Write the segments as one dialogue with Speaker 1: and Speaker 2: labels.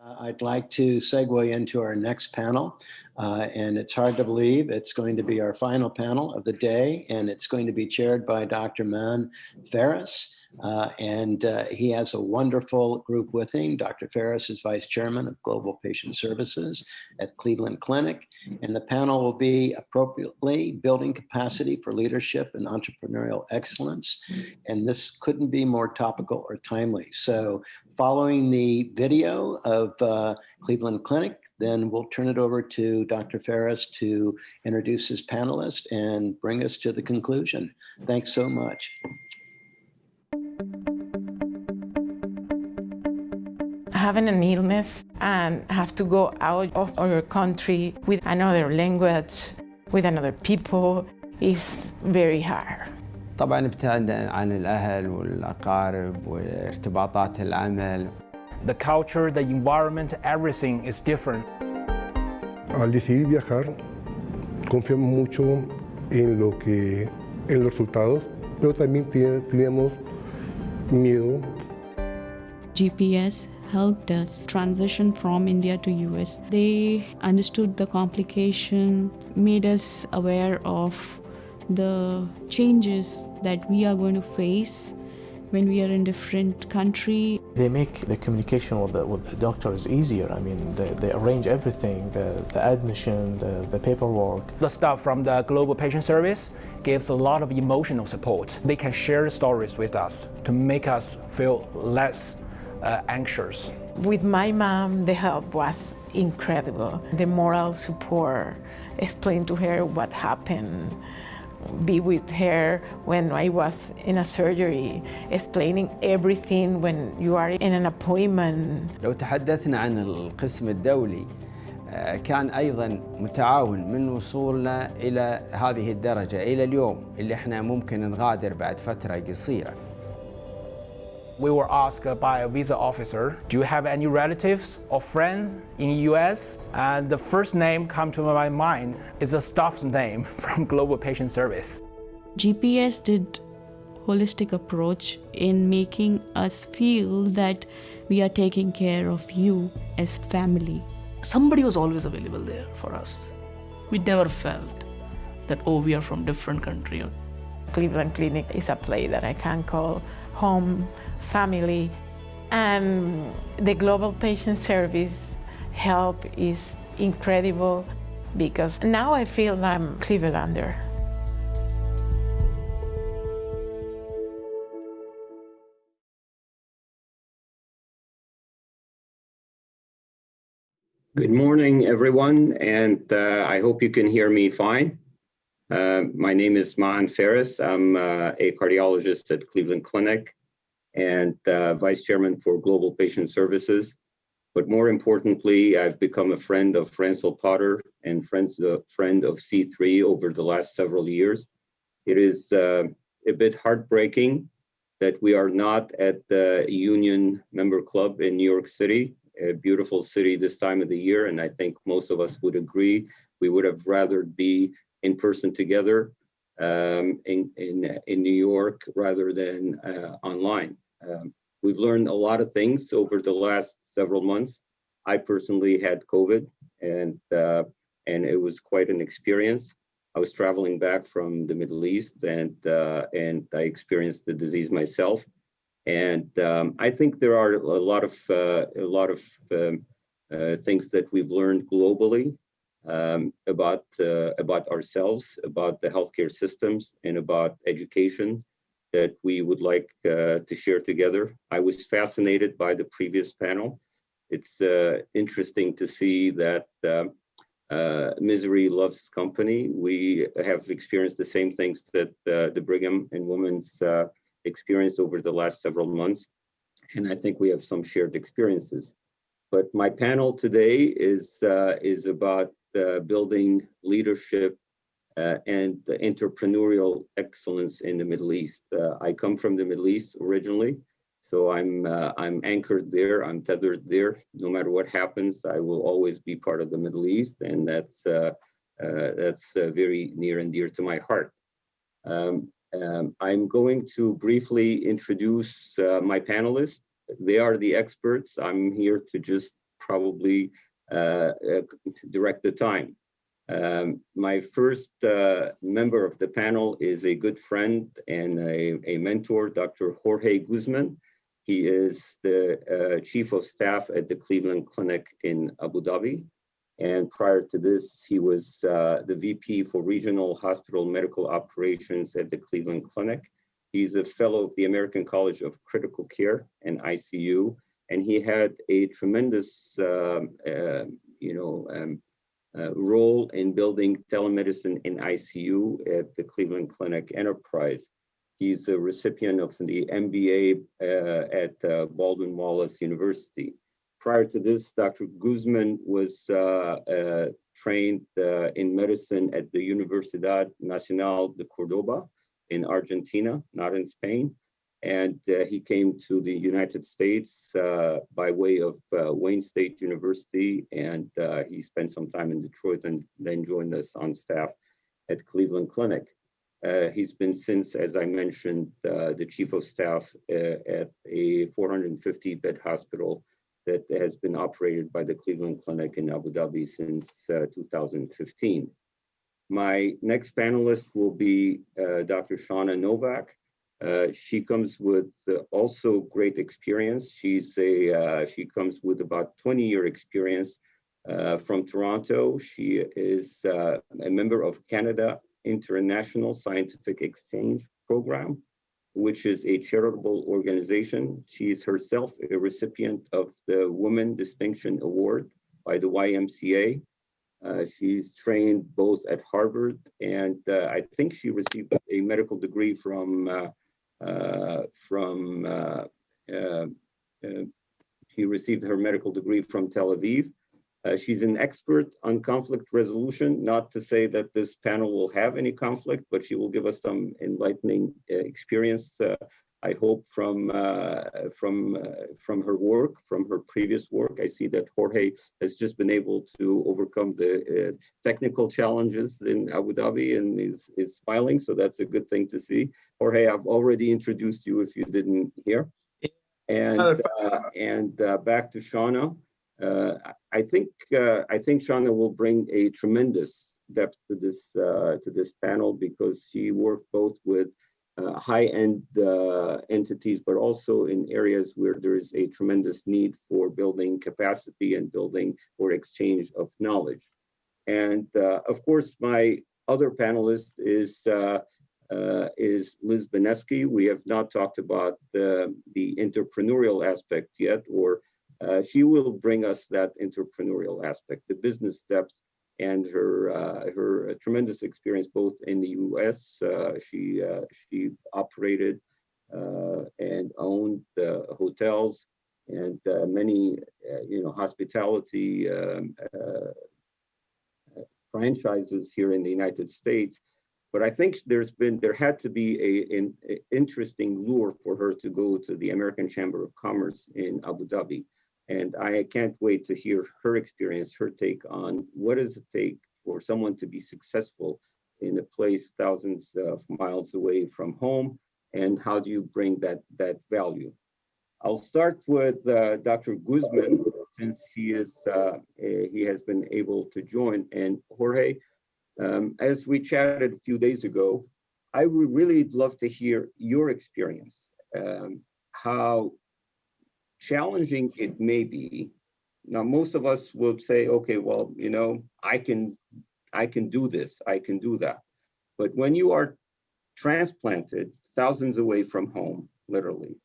Speaker 1: I'd like to segue into our next panel, and it's hard to believe it's going to be our final panel of the day, and it's going to be chaired by Dr. Maan Faris, and he has a wonderful group with him. Dr. Faris is Vice Chairman of Global Patient Services at Cleveland Clinic, and the panel will be appropriately building capacity for leadership and entrepreneurial excellence, and this couldn't be more topical or timely. So following the video of Cleveland Clinic, then we'll turn it over to Dr. Faris to introduce his panelists and bring us to the conclusion. Thanks so much.
Speaker 2: Having an illness and have to go out of our country with another language, with another people, is very hard.
Speaker 3: طبعاً ابتعدنا عن الأهل والأقارب وارتباطات العمل.
Speaker 4: The culture, the environment, everything is different.
Speaker 5: Al decidir viajar, confiamos mucho en los resultados, pero también teníamos miedo.
Speaker 6: GPS helped us transition from India to US. They understood the complication, made us aware of the changes that we are going to face when we are in different country.
Speaker 7: They make the communication with the doctors easier. I mean, they arrange everything, the admission, the paperwork.
Speaker 4: The staff from the Global Patient Service gives a lot of emotional support. They can share stories with us to make us feel less anxious.
Speaker 2: With my mom, the help was incredible. The moral support, explain to her what happened, be with her when I was in a surgery, explaining everything when you are in an appointment.
Speaker 3: لو تحدثنا عن القسم الدولي كان أيضاً متعاون من وصولنا إلى هذه الدرجة إلى اليوم اللي احنا ممكن نغادر بعد فترة قصيرة.
Speaker 4: We were asked by a visa officer, do you have any relatives or friends in the US? And the first name come to my mind is a staff's name from Global Patient Service.
Speaker 6: GPS did holistic approach in making us feel that we are taking care of you as family.
Speaker 8: Somebody was always available there for us. We never felt that, oh, we are from different country.
Speaker 2: Cleveland Clinic is a place that I can call home, family, and the Global Patient Service help is incredible because now I feel I'm Clevelander.
Speaker 9: Good morning, everyone, and I hope you can hear me fine. My name is Maan Faris. I'm a cardiologist at Cleveland Clinic and Vice Chairman for Global Patient Services. But more importantly, I've become a friend of Francel Potter and friend of C3 over the last several years. It is a bit heartbreaking that we are not at the Union Member Club in New York City, a beautiful city this time of the year, and I think most of us would agree we would have rather be in person together in New York rather than online. We've learned a lot of things over the last several months. I personally had COVID, and it was quite an experience. I was traveling back from the Middle East, and I experienced the disease myself. And I think there are a lot of things that we've learned globally about ourselves, about the healthcare systems, and about education that we would like to share together. I was fascinated by the previous panel. It's interesting to see that misery loves company. We have experienced the same things that the Brigham and Women's experienced over the last several months, and I think we have some shared experiences. But my panel today is about building leadership and the entrepreneurial excellence in the Middle East. I come from the Middle East originally, so I'm anchored there. I'm tethered there. No matter what happens, I will always be part of the Middle East, and that's very near and dear to my heart. I'm going to briefly introduce my panelists. They are the experts. I'm here to just probably direct the time. My first member of the panel is a good friend and a mentor, Dr. Jorge Guzman. He is the Chief of Staff at the Cleveland Clinic in Abu Dhabi. And prior to this, he was the VP for Regional Hospital Medical Operations at the Cleveland Clinic. He's a fellow of the American College of Critical Care and ICU, and he had a tremendous role in building telemedicine in ICU at the Cleveland Clinic enterprise. He's a recipient of the MBA at Baldwin Wallace University. Prior to this, Dr. Guzman was trained in medicine at the Universidad Nacional de Córdoba in Argentina, not in Spain. And he came to the United States by way of Wayne State University, and he spent some time in Detroit and then joined us on staff at Cleveland Clinic. He's been since, as I mentioned, the chief of staff at a 450-bed hospital that has been operated by the Cleveland Clinic in Abu Dhabi since 2015. My next panelist will be Dr. Shawna Novak. She comes with also great experience. She comes with about 20-year experience from Toronto. She is a member of Canada International Scientific Exchange Program, which is a charitable organization. She is herself a recipient of the Women Distinction Award by the YMCA. She's trained both at Harvard and I think she received a medical degree she received her medical degree from Tel Aviv. She's an expert on conflict resolution, not to say that this panel will have any conflict, but she will give us some enlightening experience, I hope, from her work, from her previous work. I see that Jorge has just been able to overcome the technical challenges in Abu Dhabi and is smiling, so that's a good thing to see. Jorge, I've already introduced you if you didn't hear. And back to Shawna. I think Shawna will bring a tremendous depth to this panel because she worked both with high-end entities, but also in areas where there is a tremendous need for building capacity and building or exchange of knowledge. And of course, my other panelist is Liz Beneski. We have not talked about the entrepreneurial aspect yet, or she will bring us that entrepreneurial aspect, the business depth, and her tremendous experience both in the U.S. She operated and owned hotels and many hospitality franchises here in the United States. But I think there had to be an interesting lure for her to go to the American Chamber of Commerce in Abu Dhabi. And I can't wait to hear her experience, her take on what does it take for someone to be successful in a place thousands of miles away from home, and how do you bring that value? I'll start with Dr. Guzman, since he has been able to join. And Jorge, as we chatted a few days ago, I would really love to hear your experience, how challenging it may be. Now, most of us would say, okay, well, I can do this, I can do that. But when you are transplanted thousands away from home, literally,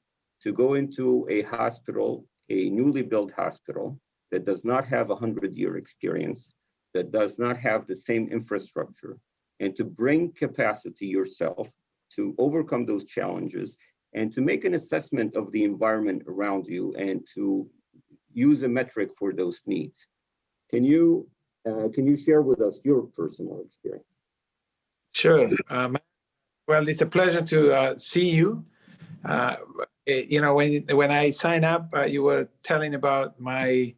Speaker 9: to go into a hospital, a newly built hospital that does not have 100-year experience, that does not have the same infrastructure, and to bring capacity yourself to overcome those challenges and to make an assessment of the environment around you and to use a metric for those needs. Can you share with us your personal experience?
Speaker 10: Sure. Well, it's a pleasure to see you. When I signed up, you were telling about my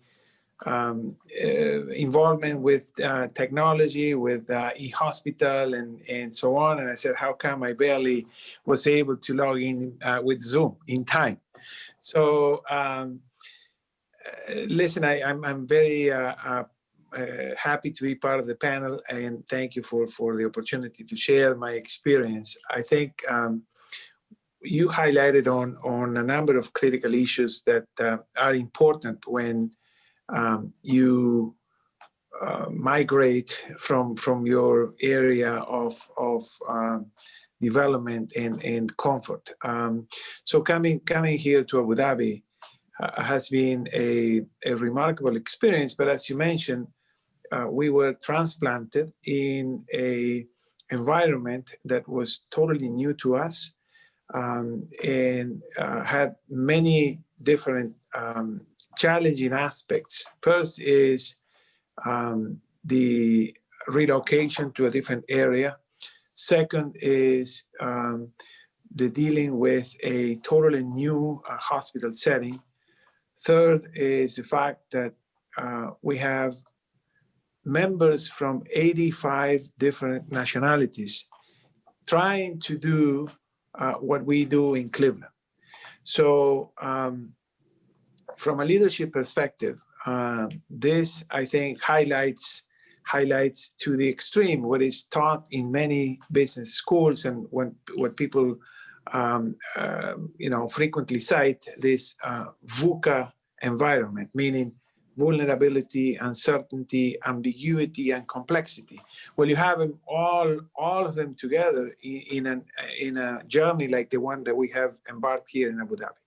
Speaker 10: involvement with technology, with e-hospital and so on. And I said, how come I barely was able to log in with Zoom in time? So listen, I'm very happy to be part of the panel, and thank you for the opportunity to share my experience. I think you highlighted on a number of critical issues that are important when you migrate from your area of development and comfort. So coming here to Abu Dhabi has been a remarkable experience. But as you mentioned, we were transplanted in a environment that was totally new to us, and had many different challenging aspects. First is the relocation to a different area. Second is the dealing with a totally new hospital setting. Third is the fact that we have members from 85 different nationalities trying to do what we do in Cleveland. So from a leadership perspective, this, I think, highlights to the extreme what is taught in many business schools, and what people frequently cite, this VUCA environment, meaning vulnerability, uncertainty, ambiguity, and complexity. Well, you have them all of them together in a journey like the one that we have embarked here in Abu Dhabi.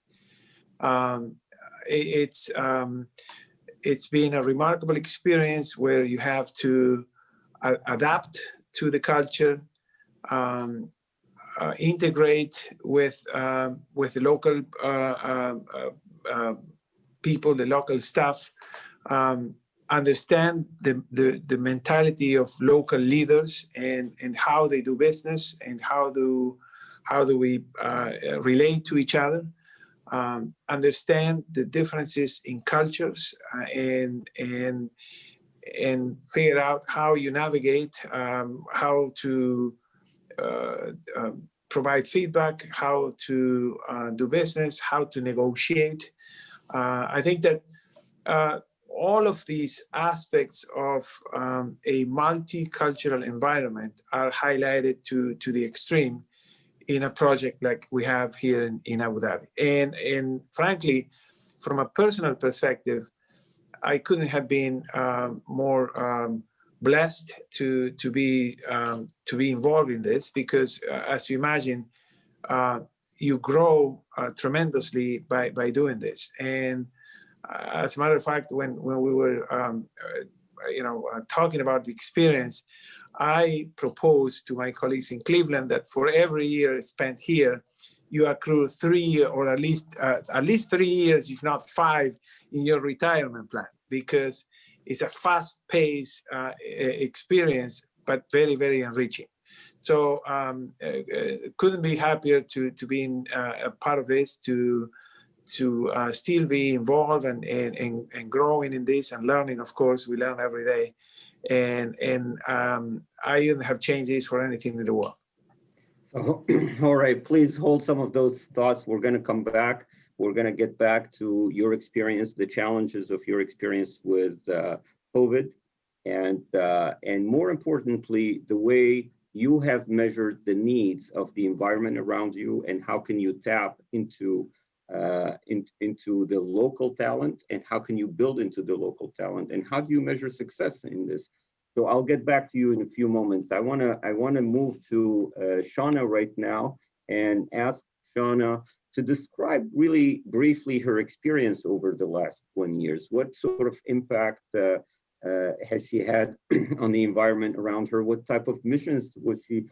Speaker 10: It's been a remarkable experience where you have to adapt to the culture, integrate with the local people, the local staff, understand the mentality of local leaders and how they do business, and how do we relate to each other. Understand the differences in cultures, and figure out how you navigate, how to provide feedback, how to do business, how to negotiate. I think that all of these aspects of a multicultural environment are highlighted to the extreme in a project like we have here in Abu Dhabi. And frankly, from a personal perspective, I couldn't have been more blessed to be involved in this, because as you imagine, you grow tremendously by doing this. And as a matter of fact, when we were talking about the experience, I proposed to my colleagues in Cleveland that for every year spent here, you accrue 3 or at least 3 years, if not 5, in your retirement plan, because it's a fast-paced experience, but very, very enriching. So couldn't be happier to be a part of this, to still be involved and growing in this and learning. Of course, we learn every day. And I wouldn't have changed this for anything in the world.
Speaker 9: So, all right, please hold some of those thoughts. We're going to come back. We're going to get back to your experience, the challenges of your experience with COVID, and more importantly, the way you have measured the needs of the environment around you, and how can you tap into the local talent, and how can you build into the local talent, and how do you measure success in this? So I'll get back to you in a few moments. I want to move to Shawna right now and ask Shawna to describe really briefly her experience over the last 20 years. What sort of impact has she had on the environment around her? What type of missions was she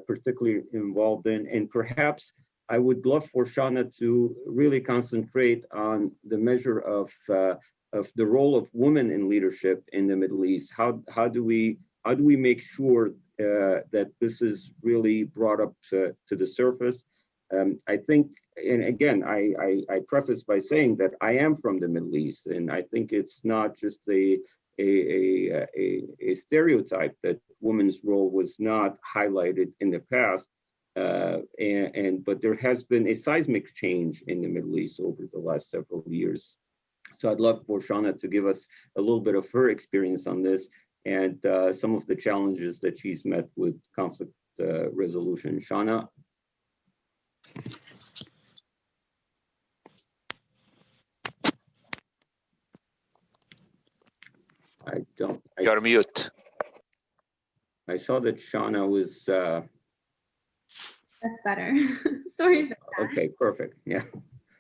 Speaker 9: particularly involved in? And perhaps I would love for Shawna to really concentrate on the measure of the role of women in leadership in the Middle East. How do we make sure that this is really brought up to the surface? I think, and again, I preface by saying that I am from the Middle East, and I think it's not just a stereotype that women's role was not highlighted in the past. But there has been a seismic change in the Middle East over the last several years. So I'd love for Shawna to give us a little bit of her experience on this and some of the challenges that she's met with conflict resolution. Shawna?
Speaker 11: You're mute.
Speaker 9: I saw that Shawna was...
Speaker 12: That's better. Sorry about that.
Speaker 9: Okay, perfect, yeah.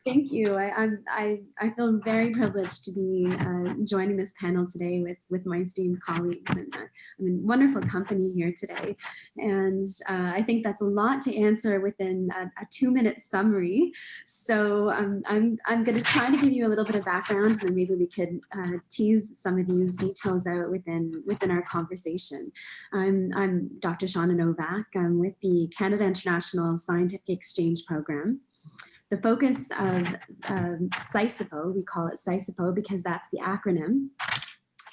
Speaker 12: Thank you. I feel very privileged to be joining this panel today with my esteemed colleagues, and I'm in wonderful company here today. And I think that's a lot to answer within a 2-minute summary. So I'm going to try to give you a little bit of background, and then maybe we could tease some of these details out within our conversation. I'm Dr. Shawna Novak. I'm with the Canada International Scientific Exchange Program. The focus of SISIPO, we call it SISIPO because that's the acronym,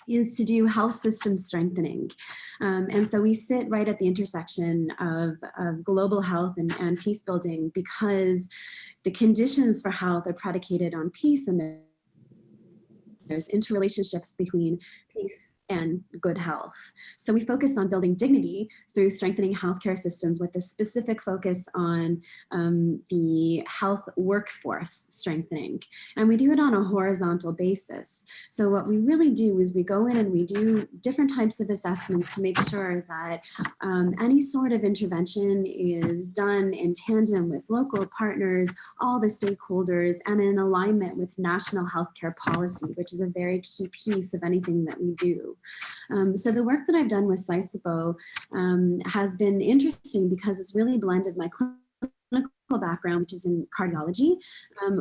Speaker 12: is to do health system strengthening. And so we sit right at the intersection of global health and peace building, because the conditions for health are predicated on peace, and there's interrelationships between peace and good health. So we focus on building dignity through strengthening healthcare systems with a specific focus on the health workforce strengthening. And we do it on a horizontal basis. So what we really do is we go in and we do different types of assessments to make sure that any sort of intervention is done in tandem with local partners, all the stakeholders, and in alignment with national healthcare policy, which is a very key piece of anything that we do. So the work that I've done with SISIPO has been interesting because it's really blended my clinical background, which is in cardiology,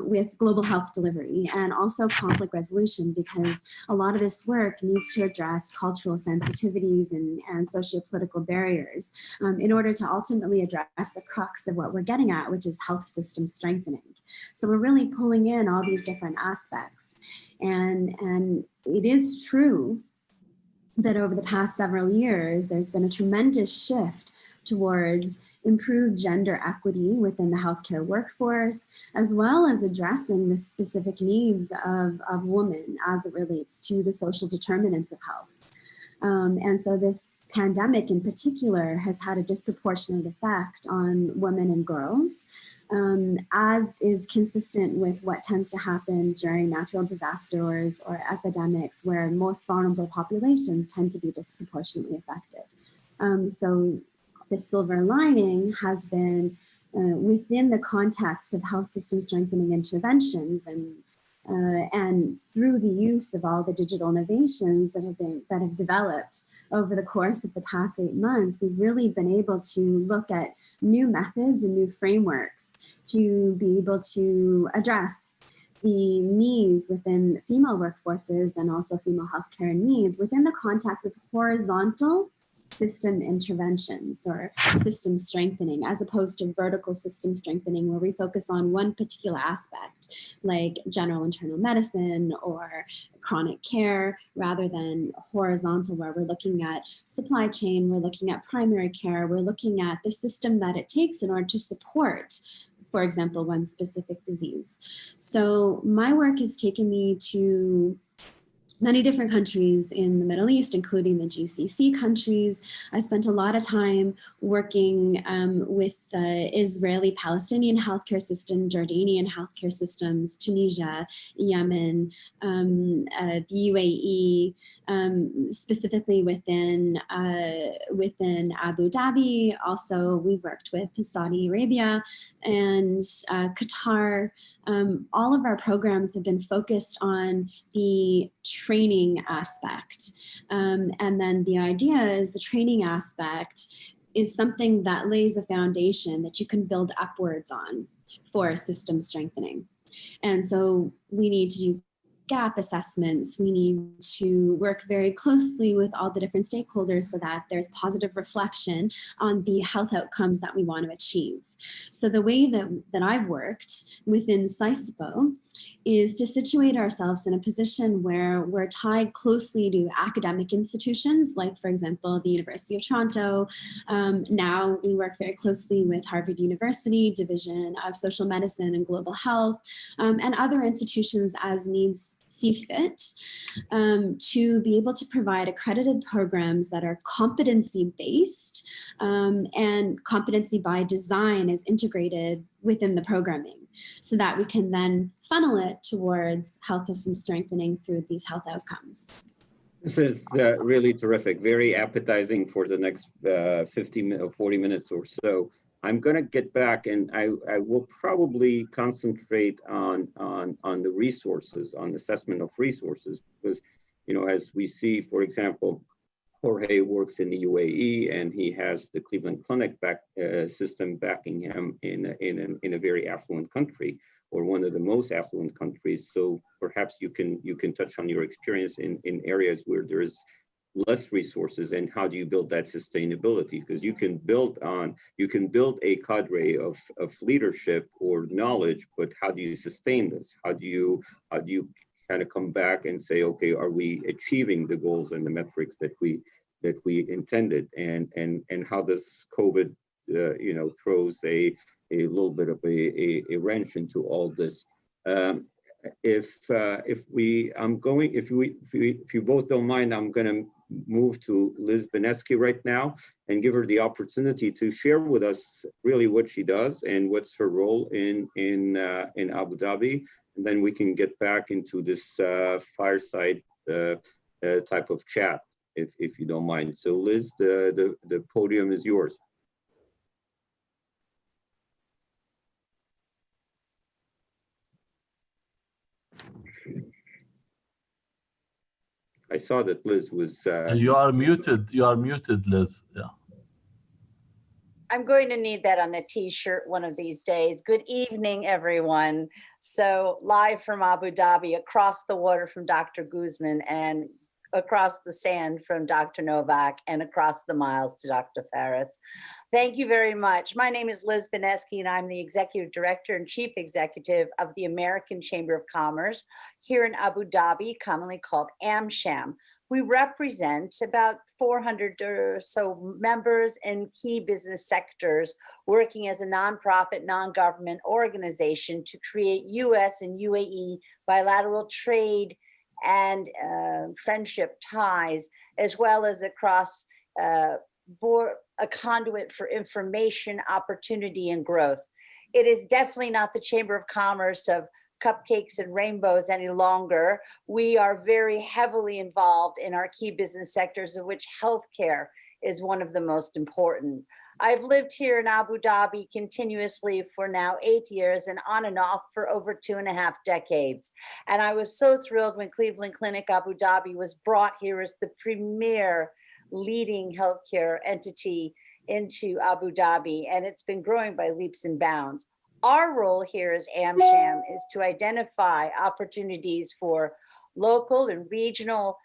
Speaker 12: with global health delivery and also conflict resolution, because a lot of this work needs to address cultural sensitivities and socio-political barriers in order to ultimately address the crux of what we're getting at, which is health system strengthening. So we're really pulling in all these different aspects. And it is true that over the past several years, there's been a tremendous shift towards improved gender equity within the healthcare workforce, as well as addressing the specific needs of women as it relates to the social determinants of health. And so this pandemic in particular has had a disproportionate effect on women and girls, as is consistent with what tends to happen during natural disasters or epidemics, where most vulnerable populations tend to be disproportionately affected. So the silver lining has been within the context of health system strengthening interventions, and through the use of all the digital innovations that have developed over the course of the past 8 months, we've really been able to look at new methods and new frameworks to be able to address the needs within female workforces and also female healthcare needs within the context of horizontal system interventions or system strengthening, as opposed to vertical system strengthening, where we focus on one particular aspect, like general internal medicine or chronic care, rather than horizontal, where we're looking at supply chain, we're looking at primary care, we're looking at the system that it takes in order to support, for example, one specific disease. So my work has taken me to many different countries in the Middle East, including the GCC countries. I spent a lot of time working with Israeli-Palestinian healthcare system, Jordanian healthcare systems, Tunisia, Yemen, the UAE, specifically within Abu Dhabi. Also, we've worked with Saudi Arabia and Qatar. All of our programs have been focused on the training aspect. And then the idea is the training aspect is something that lays a foundation that you can build upwards on for system strengthening. And so we need to do gap assessments. We need to work very closely with all the different stakeholders so that there's positive reflection on the health outcomes that we want to achieve. So the way that I've worked within SISIPO is to situate ourselves in a position where we're tied closely to academic institutions, like, for example, the University of Toronto. Now we work very closely with Harvard University, Division of Social Medicine and Global Health, and other institutions as needs see fit to be able to provide accredited programs that are competency-based and competency by design is integrated within the programming so that we can then funnel it towards health system strengthening through these health outcomes.
Speaker 9: This is really terrific, very appetizing for the next 40 minutes or so. I'm going to get back, and I will probably concentrate on the resources, on assessment of resources, because, you know, as we see, for example, Jorge works in the UAE, and he has the Cleveland Clinic system backing him in a very affluent country, or one of the most affluent countries. So perhaps you can touch on your experience in areas where there is less resources, and how do you build that sustainability? Because you can build a cadre of leadership or knowledge, but how do you sustain this? How do you kind of come back and say, okay, are we achieving the goals and the metrics that we intended? And how does COVID throws a little bit of a wrench into all this? If you both don't mind, I'm going to move to Liz Beneski right now and give her the opportunity to share with us really what she does and what's her role in Abu Dhabi, and then we can get back into this fireside type of chat, if you don't mind. So Liz, the podium is yours. I saw that Liz was...
Speaker 13: You are muted, Liz. Yeah.
Speaker 14: I'm going to need that on a t-shirt one of these days. Good evening, everyone. So live from Abu Dhabi, across the water from Dr. Guzman, and across the sand from Dr. Novak, and across the miles to Dr. Faris. Thank you very much. My name is Liz Beneski, and I'm the Executive Director and Chief Executive of the American Chamber of Commerce here in Abu Dhabi, commonly called AmCham. We represent about 400 or so members in key business sectors working as a nonprofit, non-government organization to create US and UAE bilateral trade and friendship ties, as well as across a conduit for information, opportunity, and growth. It is definitely not the Chamber of Commerce of cupcakes and rainbows any longer. We are very heavily involved in our key business sectors, of which healthcare is one of the most important. I've lived here in Abu Dhabi continuously for now 8 years and on and off for over 2.5 decades. And I was so thrilled when Cleveland Clinic Abu Dhabi was brought here as the premier leading healthcare entity into Abu Dhabi. And it's been growing by leaps and bounds. Our role here as AmCham is to identify opportunities for local and regional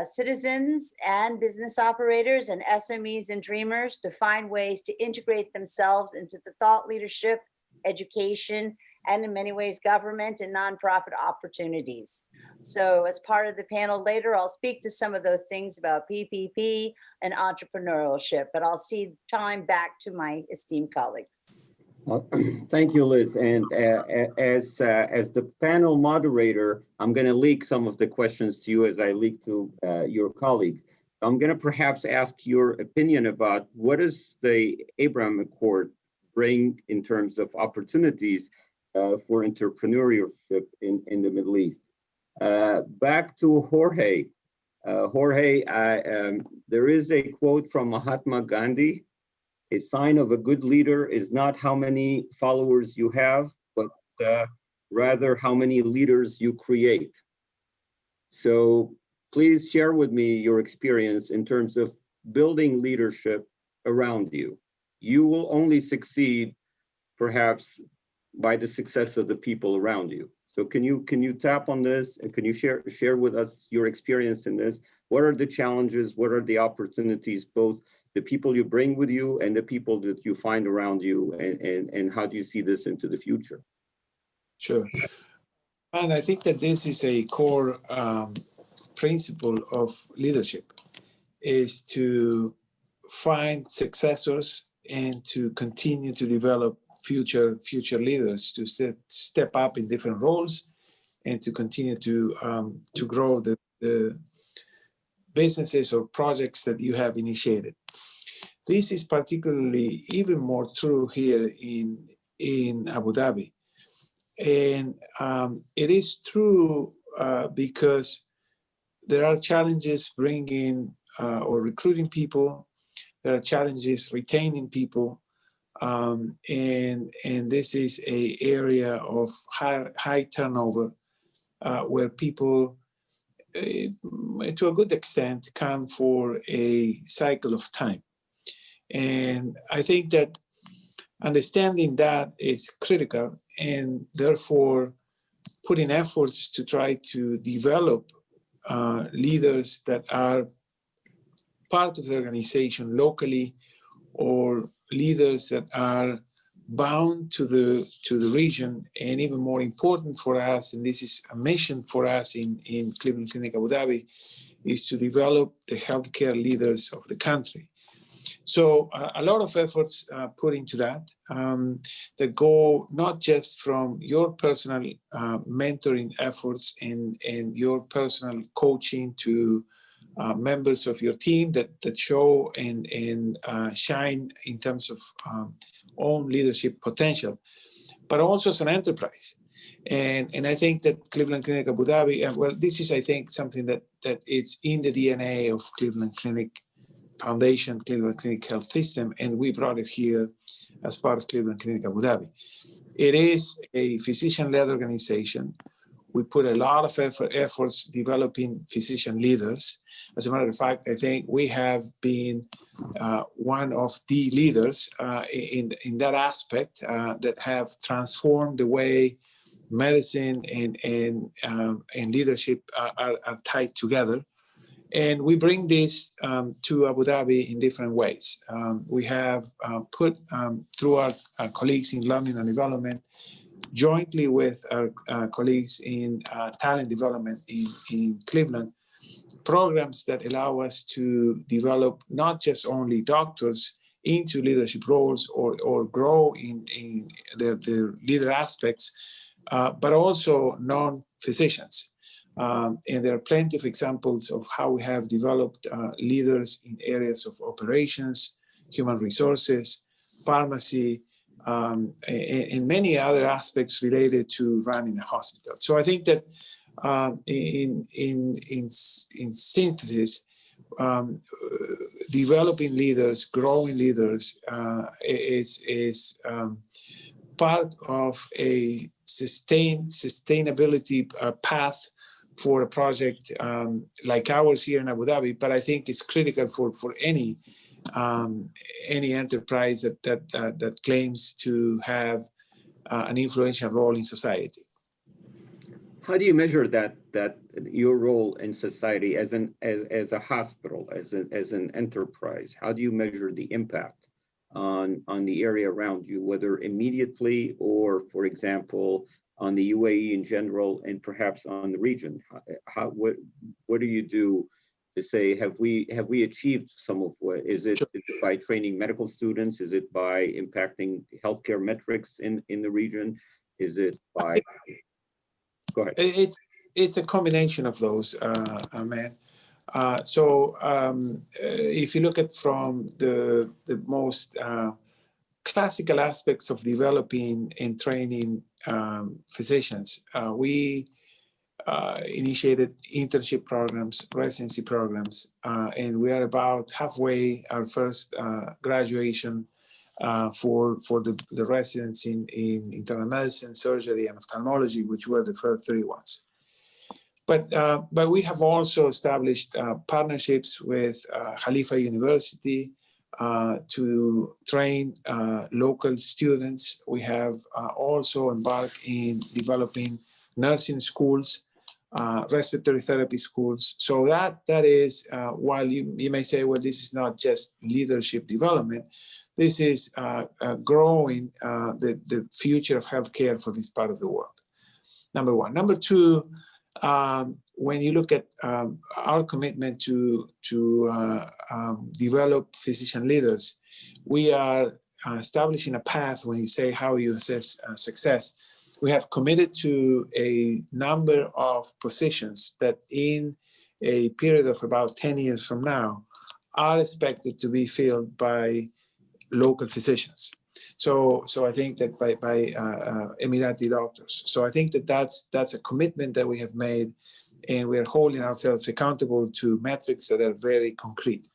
Speaker 14: citizens and business operators and SMEs and dreamers to find ways to integrate themselves into the thought leadership, education, and in many ways, government and nonprofit opportunities. So as part of the panel later, I'll speak to some of those things about PPP and entrepreneurship, but I'll cede time back to my esteemed colleagues.
Speaker 9: Thank you, Liz. And as the panel moderator, I'm going to leak some of the questions to you as I leak to your colleagues. I'm going to perhaps ask your opinion about what does the Abraham Accord bring in terms of opportunities for entrepreneurship in the Middle East. Back to Jorge. Jorge, there is a quote from Mahatma Gandhi: "A sign of a good leader is not how many followers you have, but rather how many leaders you create." So please share with me your experience in terms of building leadership around you. You will only succeed perhaps by the success of the people around you. So can you tap on this, and can you share with us your experience in this? What are the challenges? What are the opportunities, both the people you bring with you and the people that you find around you, and how do you see this into the future?
Speaker 10: Sure. And I think that this is a core principle of leadership, is to find successors and to continue to develop future leaders to step up in different roles and to continue to grow the businesses or projects that you have initiated. This is particularly even more true here in Abu Dhabi. And it is true because there are challenges bringing or recruiting people. There are challenges retaining people. And this is an area of high turnover where people, to a good extent, come for a cycle of time. And I think that understanding that is critical, and therefore putting efforts to try to develop leaders that are part of the organization locally, or leaders that are bound to the region. And even more important for us, and this is a mission for us in Cleveland Clinic Abu Dhabi, is to develop the healthcare leaders of the country. So a lot of efforts put into that that go not just from your personal mentoring efforts and your personal coaching to members of your team that show and shine in terms of own leadership potential, but also as an enterprise. And I think that Cleveland Clinic Abu Dhabi, well, this is, I think, something that is in the DNA of Cleveland Clinic Foundation, Cleveland Clinic Health System, and we brought it here as part of Cleveland Clinic Abu Dhabi. It is a physician-led organization. We put a lot of efforts developing physician leaders. As a matter of fact, I think we have been one of the leaders in that aspect that have transformed the way medicine and leadership are tied together. And we bring this to Abu Dhabi in different ways. We have put through our colleagues in learning and development, jointly with our colleagues in talent development in Cleveland, programs that allow us to develop not just only doctors into leadership roles or grow in their leader aspects, but also non-physicians. And there are plenty of examples of how we have developed leaders in areas of operations, human resources, pharmacy, and many other aspects related to running a hospital. So I think that in synthesis, developing leaders, growing leaders is part of a sustainability path for a project like ours here in Abu Dhabi, but I think it's critical for any enterprise that claims to have an influential role in society.
Speaker 9: How do you measure that your role in society as a hospital, as an enterprise? How do you measure the impact on the area around you, whether immediately or, for example, on the UAE in general, and perhaps on the region? What do you do to say, have we achieved some of what? Is it by training medical students? Is it by impacting healthcare metrics in the region? Is it by? Go ahead.
Speaker 10: It's a combination of those, Maan. If you look at from the most classical aspects of developing and training physicians, we initiated internship programs, residency programs, and we are about halfway our first graduation for the residents in internal medicine, surgery, and ophthalmology, which were the first 3 ones. But we have also established partnerships with Khalifa University to train local students. We have also embarked in developing nursing schools, respiratory therapy schools. So that is, while you may say, well, this is not just leadership development, this is growing the future of healthcare for this part of the world. Number one. Number two, when you look at our commitment to develop physician leaders, we are establishing a path. When you say how you assess success, we have committed to a number of positions that in a period of about 10 years from now are expected to be filled by local physicians. So I think that by Emirati doctors. So I think that that's a commitment that we have made, and we are holding ourselves accountable to metrics that are very concrete.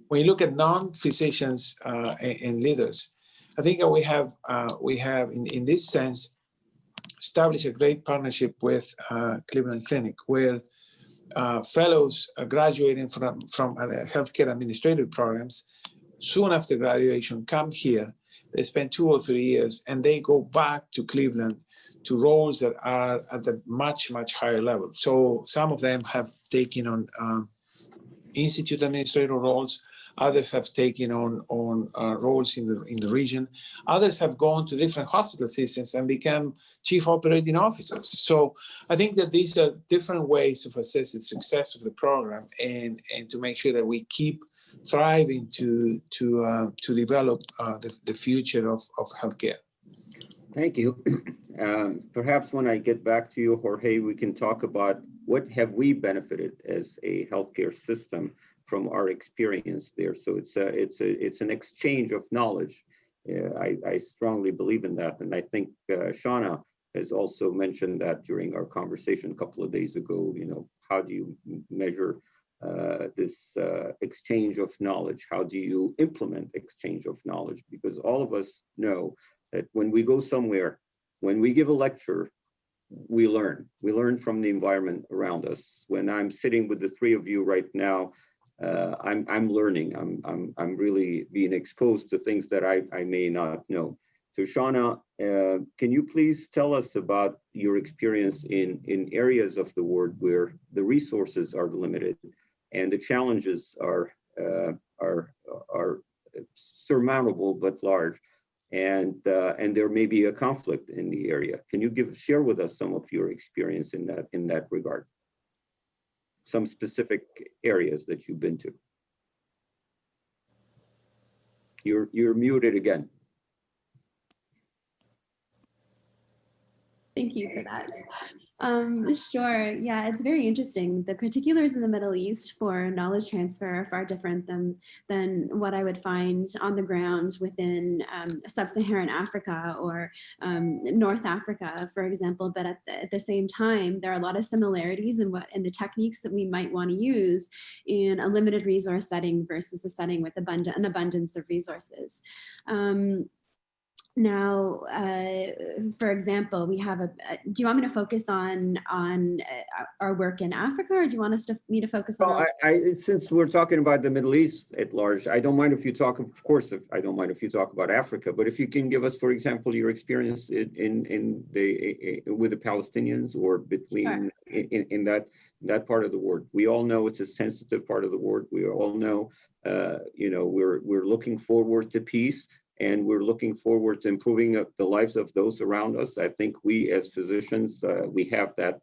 Speaker 10: When you look at non-physicians and leaders, I think that we have in this sense established a great partnership with Cleveland Clinic, where fellows graduating from healthcare administrative programs soon after graduation come here. They spend 2 or 3 years, and they go back to Cleveland to roles that are at a much, much higher level. So some of them have taken on institute administrator roles. Others have taken on roles in the region. Others have gone to different hospital systems and become chief operating officers. So I think that these are different ways of assess the success of the program and to make sure that we keep thriving to develop the future of healthcare.
Speaker 9: Thank you. Perhaps when I get back to you, Jorge, we can talk about what have we benefited as a healthcare system from our experience there. So it's an exchange of knowledge. I strongly believe in that, and I think Shawna has also mentioned that during our conversation a couple of days ago. You know, how do you measure this exchange of knowledge? How do you implement exchange of knowledge? Because all of us know that when we go somewhere, when we give a lecture, we learn. We learn from the environment around us. When I'm sitting with the three of you right now, I'm learning. I'm really being exposed to things that I may not know. So Shawna, can you please tell us about your experience in areas of the world where the resources are limited and the challenges are surmountable but large, and there may be a conflict in the area? Can you share with us some of your experience in that regard? Some specific areas that you've been to. You're muted again.
Speaker 12: Thank you for that. Sure. Yeah, it's very interesting. The particulars in the Middle East for knowledge transfer are far different than what I would find on the ground within sub-Saharan Africa or North Africa, for example. But at the same time, there are a lot of similarities in the techniques that we might want to use in a limited resource setting versus a setting with an abundance of resources. Now, for example, we have do you want me to focus on our work in Africa, or do you want me to focus on?
Speaker 9: Well, since we're talking about the Middle East at large, I don't mind if you talk, of course, I don't mind if you talk about Africa, but if you can give us, for example, your experience with the Palestinians or between, sure, in that part of the world. We all know it's a sensitive part of the world. We all know, we're looking forward to peace, and we're looking forward to improving the lives of those around us. I think we as physicians, we have that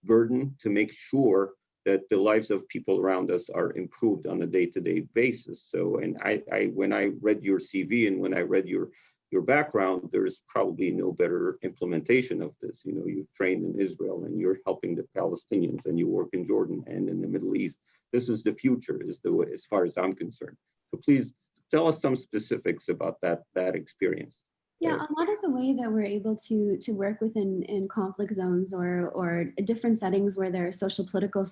Speaker 9: burden to make sure that the lives of people around us are improved on a day-to-day basis. So, and when I read your CV and when I read your background, there's probably no better implementation of this. You know, you've trained in Israel and you're helping the Palestinians, and you work in Jordan and in the Middle East. This is the future, as far as I'm concerned. So please tell us some specifics about that experience.
Speaker 12: Yeah, a lot of the way that we're able to work within conflict zones or different settings where there are social political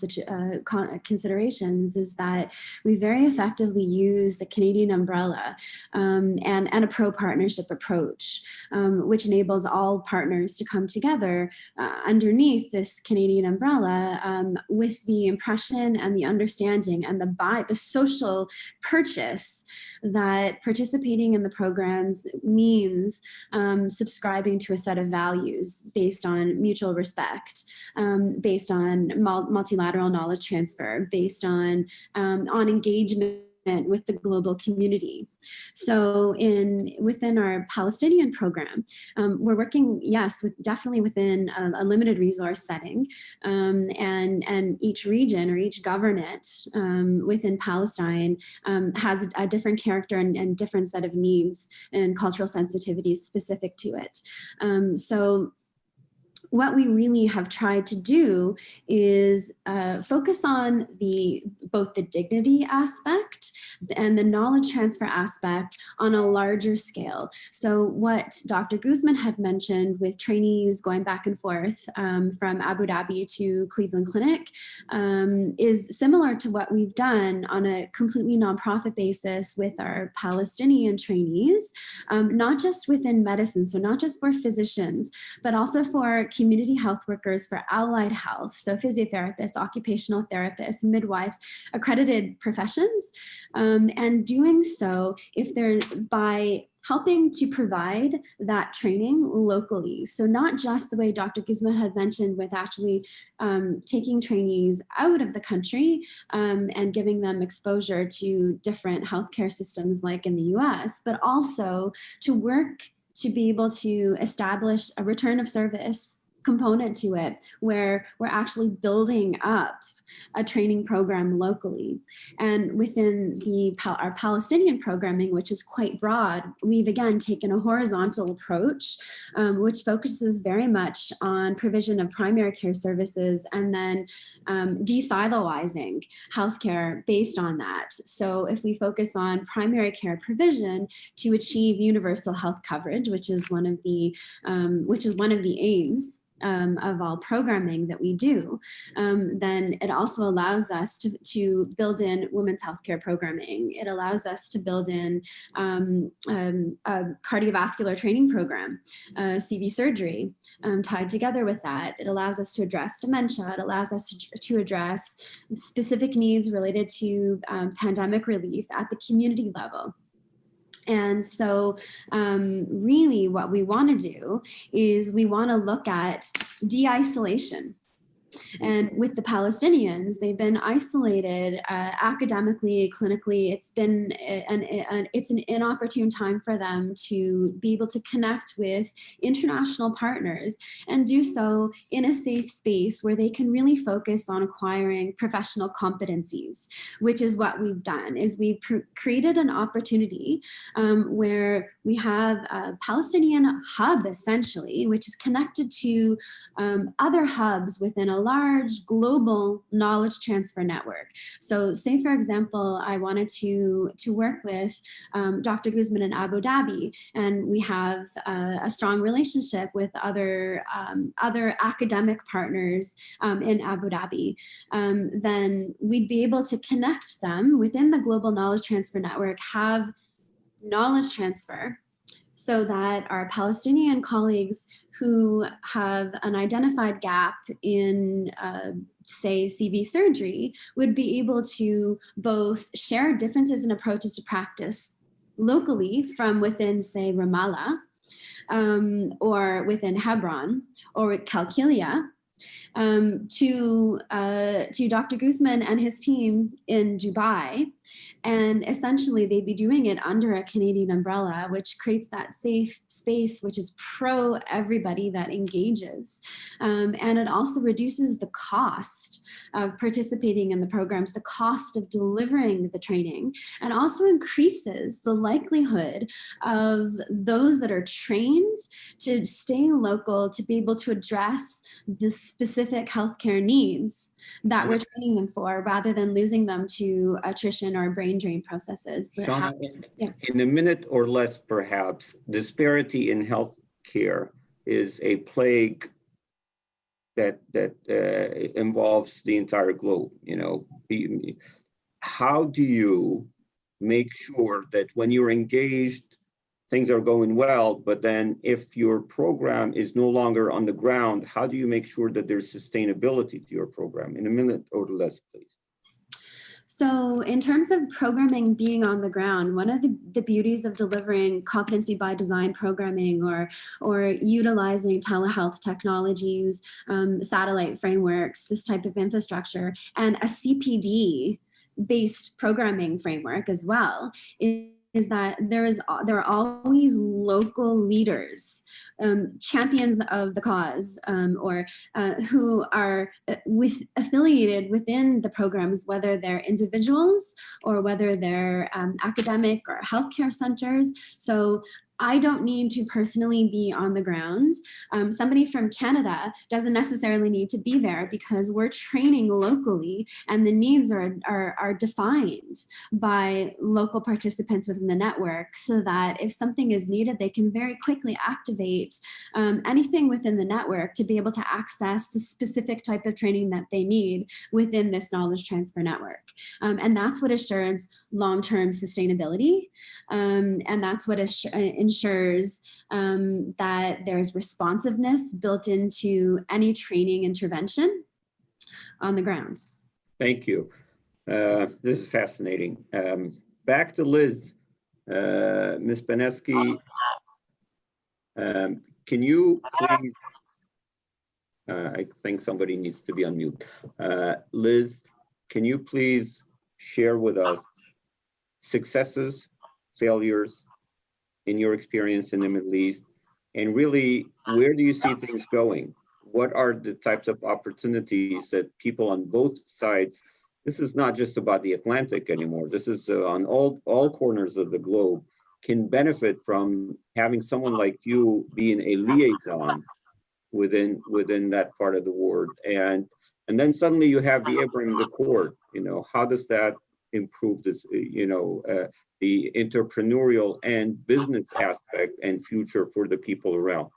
Speaker 12: considerations is that we very effectively use the Canadian umbrella and a pro-partnership approach, which enables all partners to come together underneath this Canadian umbrella with the impression and the understanding and the social purchase that participating in the programs means subscribing to a set of values based on mutual respect, based on multilateral knowledge transfer, based on engagement with the global community. So within our Palestinian program, we're working, yes, definitely within a limited resource setting, and each region or each governorate within Palestine has a different character and different set of needs and cultural sensitivities specific to it. So what we really have tried to do is focus on both the dignity aspect and the knowledge transfer aspect on a larger scale. So what Dr. Guzman had mentioned with trainees going back and forth from Abu Dhabi to Cleveland Clinic is similar to what we've done on a completely nonprofit basis with our Palestinian trainees, not just within medicine, so not just for physicians, but also for community health workers, for allied health, so physiotherapists, occupational therapists, midwives, accredited professions, and doing so if they're by helping to provide that training locally. So not just the way Dr. Guzman had mentioned with actually taking trainees out of the country and giving them exposure to different healthcare systems like in the US, but also to work to be able to establish a return of service component to it, where we're actually building up a training program locally. And within our Palestinian programming, which is quite broad, we've again taken a horizontal approach, which focuses very much on provision of primary care services and then de-siloizing healthcare based on that. So if we focus on primary care provision to achieve universal health coverage, which is one of the aims of all programming that we do, then it also allows us to build in women's healthcare programming. It allows us to build in a cardiovascular training program, CV surgery tied together with that. It allows us to address dementia. It allows us to address specific needs related to pandemic relief at the community level. And so really what we want to do is we want to look at de-isolation. And with the Palestinians, they've been isolated academically, clinically. It's been it's an inopportune time for them to be able to connect with international partners and do so in a safe space where they can really focus on acquiring professional competencies, which is what we've done. Is we've created an opportunity where we have a Palestinian hub, essentially, which is connected to other hubs within a large global knowledge transfer network. So say, for example, I wanted to work with Dr. Guzman in Abu Dhabi, and we have a strong relationship with other academic partners in Abu Dhabi, then we'd be able to connect them within the global knowledge transfer network, have knowledge transfer, so that our Palestinian colleagues who have an identified gap in, say, CV surgery would be able to both share differences in approaches to practice locally from within, say, Ramallah, or within Hebron, or Kalkilia, to Dr. Guzman and his team in Dubai. And essentially they'd be doing it under a Canadian umbrella, which creates that safe space, which is pro everybody that engages. And it also reduces the cost of participating in the programs, the cost of delivering the training, and also increases the likelihood of those that are trained to stay local, to be able to address the specific healthcare needs that we're training them for, rather than losing them to attrition or brain drain processes.
Speaker 9: Shawna, in a minute or less, perhaps, disparity in healthcare is a plague that involves the entire globe. You know, how do you make sure that when you're engaged, things are going well, but then if your program is no longer on the ground, how do you make sure that there's sustainability to your program? In a minute or less, please.
Speaker 12: So in terms of programming being on the ground, one of the beauties of delivering competency by design programming or utilizing telehealth technologies, satellite frameworks, this type of infrastructure, and a CPD based programming framework as well is that there are always local leaders, champions of the cause, or who are affiliated within the programs, whether they're individuals or whether they're academic or healthcare centers. So I don't need to personally be on the ground. Somebody from Canada doesn't necessarily need to be there because we're training locally and the needs are defined by local participants within the network, so that if something is needed, they can very quickly activate anything within the network to be able to access the specific type of training that they need within this knowledge transfer network. And that's what assures long-term sustainability. And that's what ensures that there's responsiveness built into any training intervention on the ground.
Speaker 9: Thank you. This is fascinating. Back to Liz. Ms. Beneski, can you please, I think somebody needs to be on mute. Liz, can you please share with us successes, failures, in your experience in the Middle East, and really, where do you see things going? What are the types of opportunities that people on both sides, this is not just about the Atlantic anymore, this is on all corners of the globe, can benefit from having someone like you being a liaison within that part of the world. And then suddenly you have the Abraham Accord. How does that improve this, the entrepreneurial and business aspect and future for the people around?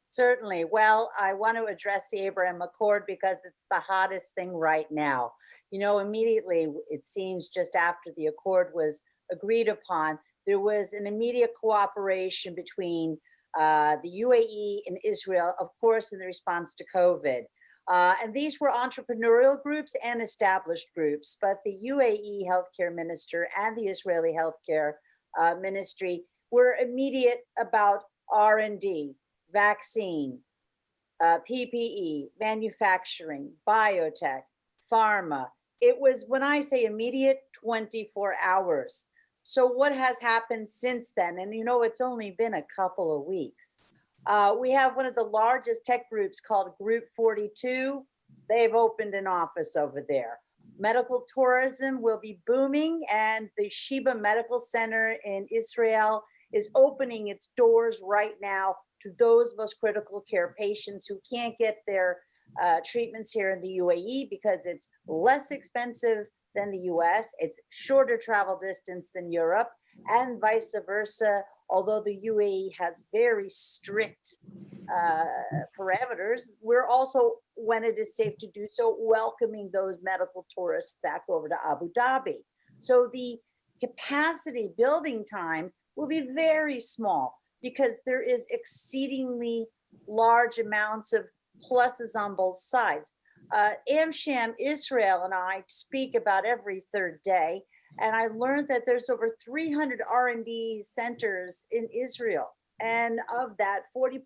Speaker 14: Certainly. Well, I want to address the Abraham Accord because it's the hottest thing right now. Immediately, it seems just after the accord was agreed upon, there was an immediate cooperation between the UAE and Israel, of course, in the response to COVID. And these were entrepreneurial groups and established groups, but the UAE healthcare minister and the Israeli healthcare ministry were immediate about R&D, vaccine, PPE, manufacturing, biotech, pharma. It was, when I say immediate, 24 hours. So what has happened since then? And it's only been a couple of weeks. We have one of the largest tech groups called Group 42. They've opened an office over there. Medical tourism will be booming, and the Sheba Medical Center in Israel is opening its doors right now to those most critical care patients who can't get their treatments here in the UAE because it's less expensive than the US, it's shorter travel distance than Europe, and vice versa. Although the UAE has very strict parameters, we're also, when it is safe to do so, welcoming those medical tourists back over to Abu Dhabi. So the capacity building time will be very small because there is exceedingly large amounts of pluses on both sides. AmCham Israel and I speak about every third day, and I learned that there's over 300 R&D centers in Israel. And of that, 40%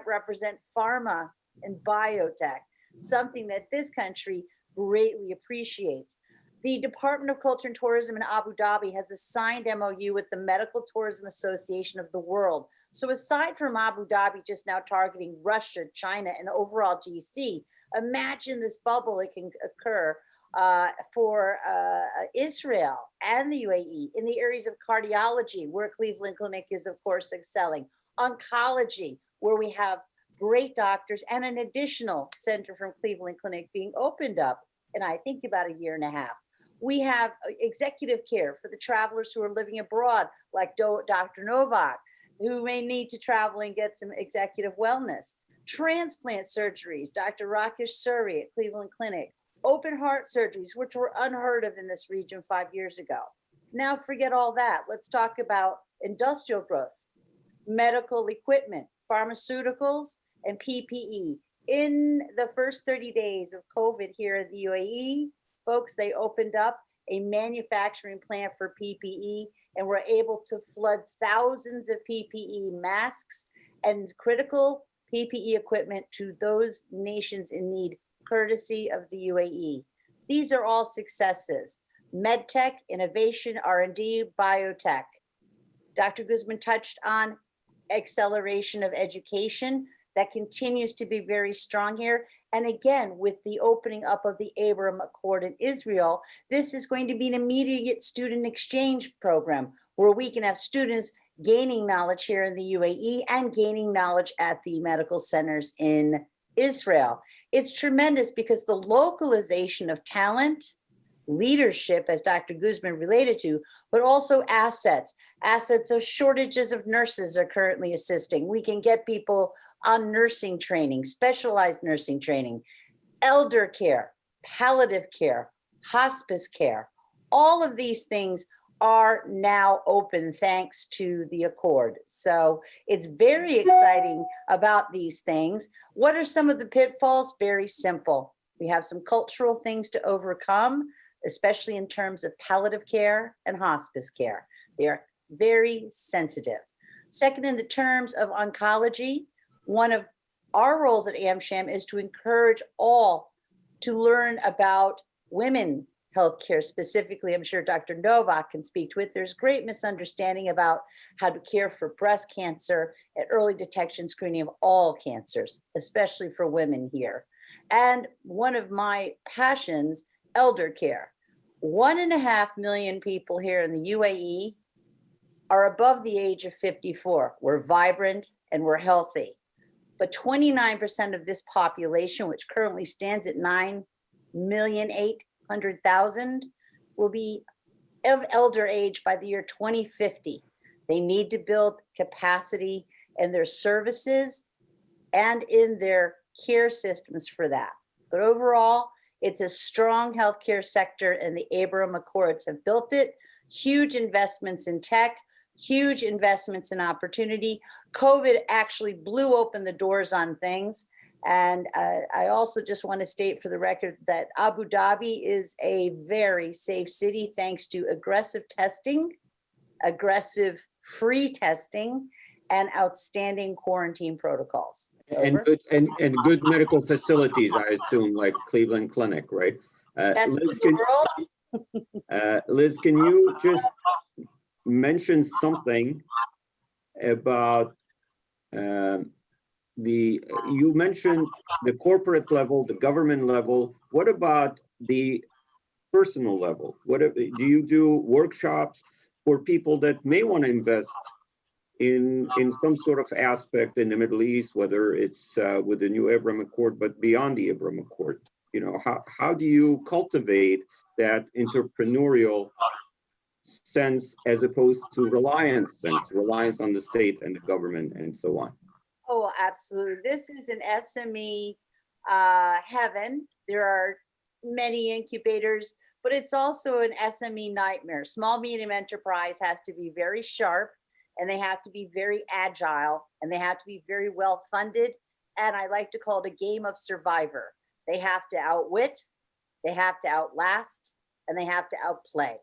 Speaker 14: represent pharma and biotech, something that this country greatly appreciates. The Department of Culture and Tourism in Abu Dhabi has a signed MOU with the Medical Tourism Association of the World. So aside from Abu Dhabi just now targeting Russia, China, and overall GC, imagine this bubble that can occur for Israel and the UAE in the areas of cardiology, where Cleveland Clinic is, of course, excelling, oncology, where we have great doctors, and an additional center from Cleveland Clinic being opened up in, I think, about a year and a half. We have executive care for the travelers who are living abroad, like Dr. Novak, who may need to travel and get some executive wellness. Transplant surgeries, Dr. Rakesh Suri at Cleveland Clinic. Open heart surgeries, which were unheard of in this region 5 years ago. Now forget all that. Let's talk about industrial growth, medical equipment, pharmaceuticals, and PPE. In the first 30 days of COVID here in the UAE, folks, they opened up a manufacturing plant for PPE and were able to flood thousands of PPE masks and critical PPE equipment to those nations in need, courtesy of the UAE. These are all successes. medtech, innovation, R&D, biotech. Dr. Guzman touched on acceleration of education that continues to be very strong here. And again, with the opening up of the Abraham Accord in Israel, this is going to be an immediate student exchange program where we can have students gaining knowledge here in the UAE and gaining knowledge at the medical centers in Israel. It's tremendous because the localization of talent, leadership, as Dr. Guzman related to, but also assets of shortages of nurses are currently assisting. We can get people on nursing training, specialized nursing training, elder care, palliative care, hospice care. All of these things are now open thanks to the Accord. So it's very exciting about these things. What are some of the pitfalls? Very simple. We have some cultural things to overcome, especially in terms of palliative care and hospice care. They are very sensitive. Second, in the terms of oncology, one of our roles at AmCham is to encourage all to learn about women healthcare specifically. I'm sure Dr. Novak can speak to it. There's great misunderstanding about how to care for breast cancer and early detection screening of all cancers, especially for women here. And one of my passions, elder care. 1.5 million people here in the UAE are above the age of 54. We're vibrant and we're healthy. But 29% of this population, which currently stands at 9,800,000, will be of elder age by the year 2050. They need to build capacity in their services and in their care systems for that. But overall, it's a strong healthcare sector, and the Abraham Accords have built it. Huge investments in tech, huge investments in opportunity. COVID actually blew open the doors on things. And I also just want to state for the record that Abu Dhabi is a very safe city thanks to aggressive testing, aggressive free testing, and outstanding quarantine protocols.
Speaker 9: And good medical facilities, I assume, like Cleveland Clinic, right?
Speaker 14: Best
Speaker 9: Liz,
Speaker 14: in the world.
Speaker 9: Liz, can you just mention something about you mentioned the corporate level, the government level. What about the personal level? Do you do workshops for people that may want to invest in some sort of aspect in the Middle East, whether it's with the new Abraham Accord, but beyond the Abraham Accord? You know, how do you cultivate that entrepreneurial sense as opposed to reliance on the state and the government and so on?
Speaker 14: Oh, absolutely. This is an SME heaven. There are many incubators, but it's also an SME nightmare. Small medium enterprise has to be very sharp, and they have to be very agile, and they have to be very well funded. And I like to call it a game of survivor. They have to outwit, they have to outlast, and they have to outplay.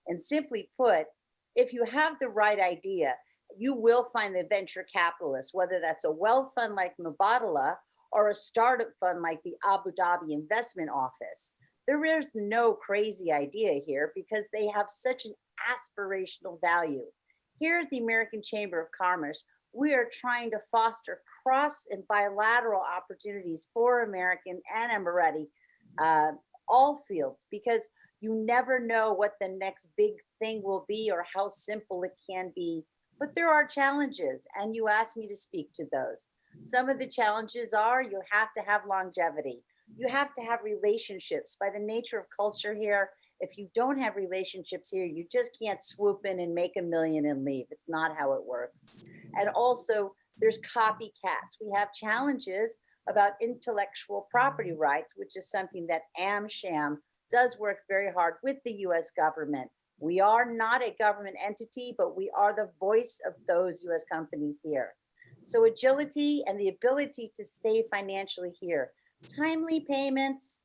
Speaker 14: And simply put, if you have the right idea, you will find the venture capitalists, whether that's a wealth fund like Mubadala or a startup fund like the Abu Dhabi Investment Office. There is no crazy idea here because they have such an aspirational value. Here at the American Chamber of Commerce, we are trying to foster cross and bilateral opportunities for American and Emirati, all fields, because you never know what the next big thing will be or how simple it can be. But there are challenges, and you asked me to speak to those. Some of the challenges are you have to have longevity. You have to have relationships. By the nature of culture here, if you don't have relationships here, you just can't swoop in and make $1 million and leave. It's not how it works. And also, there's copycats. We have challenges about intellectual property rights, which is something that AmCham does work very hard with the US government. We are not a government entity, but we are the voice of those US companies here. So agility and the ability to stay financially here. Timely payments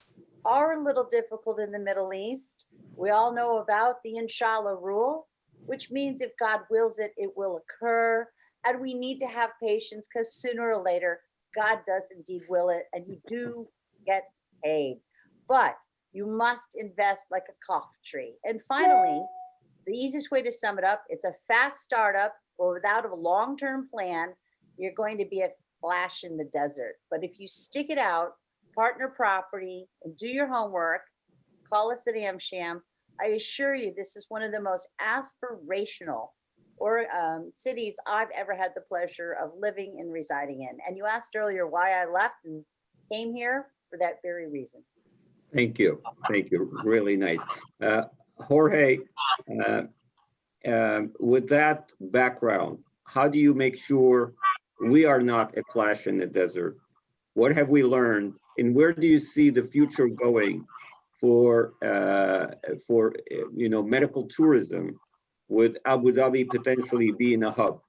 Speaker 14: are a little difficult in the Middle East. We all know about the Inshallah rule, which means if God wills it, it will occur. And we need to have patience because sooner or later, God does indeed will it, and you do get paid. But You must invest like a coffee tree. And finally, the easiest way to sum it up, it's a fast startup, or without a long-term plan, you're going to be a flash in the desert. But if you stick it out, partner property, and do your homework, call us at AmCham, I assure you this is one of the most aspirational cities I've ever had the pleasure of living and residing in. And you asked earlier why I left and came here for that very reason.
Speaker 9: Thank you. Thank you. Really nice. Jorge, with that background, how do you make sure we are not a flash in the desert? What have we learned, and where do you see the future going for medical tourism, with Abu Dhabi potentially being a hub?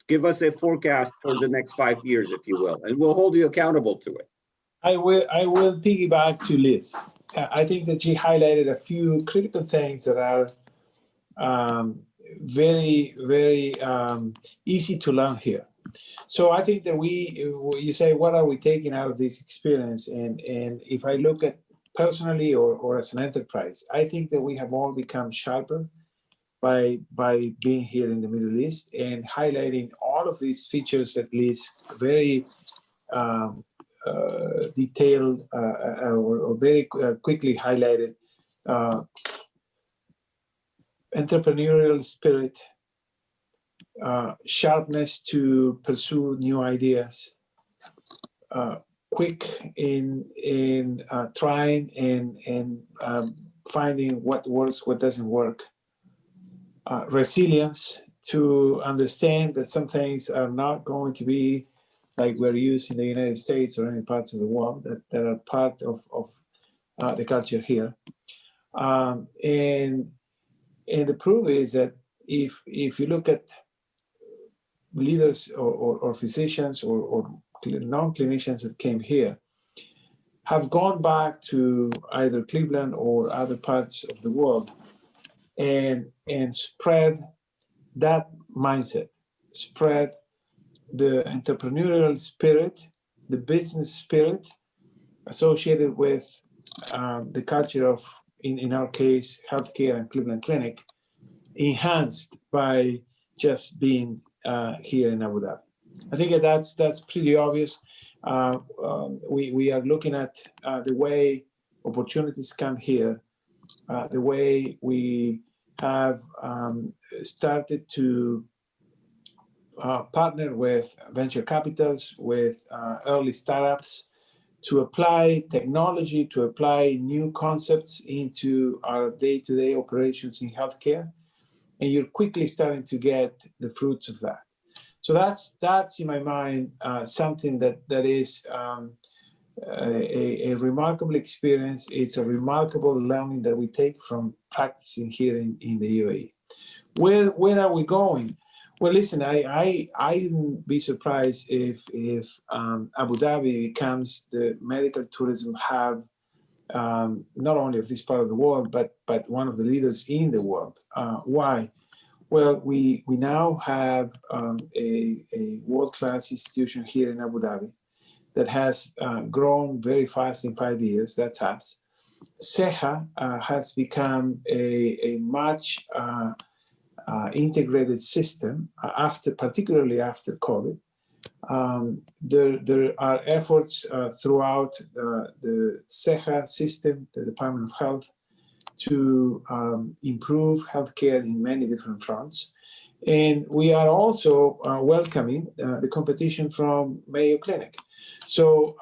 Speaker 9: Give us a forecast for the next 5 years, if you will, and we'll hold you accountable to it.
Speaker 10: I will piggyback to Liz. I think that she highlighted a few critical things that are very, very easy to learn here. So I think that you say, what are we taking out of this experience? And if I look at personally or as an enterprise, I think that we have all become sharper by being here in the Middle East and highlighting all of these features that Liz very detailed or very quickly highlighted. Entrepreneurial spirit, sharpness to pursue new ideas, quick in trying and finding what works, what doesn't work, resilience to understand that some things are not going to be like we're used in the United States or any parts of the world, that are part of the culture here. And the proof is that if you look at leaders or physicians or non-clinicians that came here, have gone back to either Cleveland or other parts of the world and spread that mindset, spread the entrepreneurial spirit, the business spirit associated with the culture of, in our case, healthcare and Cleveland Clinic, enhanced by just being here in Abu Dhabi. I think that's pretty obvious. We are looking at the way opportunities come here, the way we have started to partner with venture capitals, with early startups, to apply technology, to apply new concepts into our day-to-day operations in healthcare. And you're quickly starting to get the fruits of that. So that's in my mind something that is a remarkable experience. It's a remarkable learning that we take from practicing here in the UAE. Where are we going? Well, listen, I wouldn't be surprised if Abu Dhabi becomes the medical tourism hub, not only of this part of the world, but one of the leaders in the world. Why? Well, we now have a world-class institution here in Abu Dhabi that has grown very fast in 5 years. That's us. SEHA has become a much integrated system, particularly after COVID. There are efforts throughout the SEHA system, the Department of Health, to improve healthcare in many different fronts. And we are also welcoming the competition from Mayo Clinic. So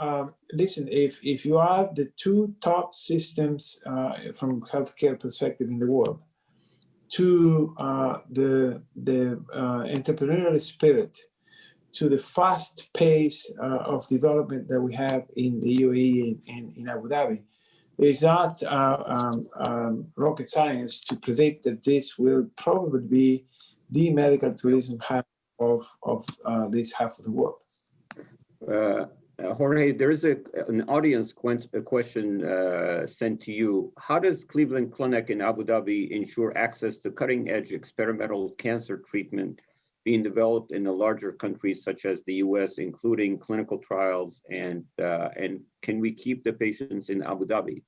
Speaker 10: listen, if you are the two top systems from healthcare perspective in the world, to the entrepreneurial spirit, to the fast pace of development that we have in the UAE and in Abu Dhabi, it's not rocket science to predict that this will probably be the medical tourism hub of this half of the world.
Speaker 9: Jorge, there is an audience question sent to you. How does Cleveland Clinic in Abu Dhabi ensure access to cutting-edge experimental cancer treatment being developed in the larger countries such as the US, including clinical trials, and can we keep the patients in Abu Dhabi?